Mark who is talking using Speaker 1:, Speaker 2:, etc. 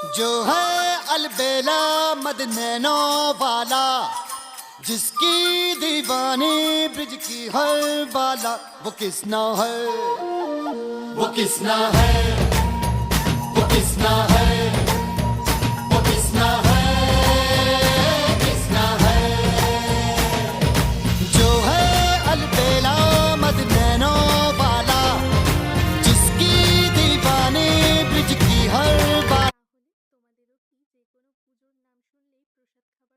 Speaker 1: जो है अलबेला मद नैनो वाला, जिसकी दीवानी ब्रिज की हर बाला, वो किसना है, वो किसना है, वो किसना है, वो किसना है, किसना है। जो है अलबेला मद नैनो वाला, जिसकी दीवानी ब्रिज की हर बाला।
Speaker 2: তোমাদেরও কি যে কোনো পুজোর নাম শুনলেই প্রসাদ খাবার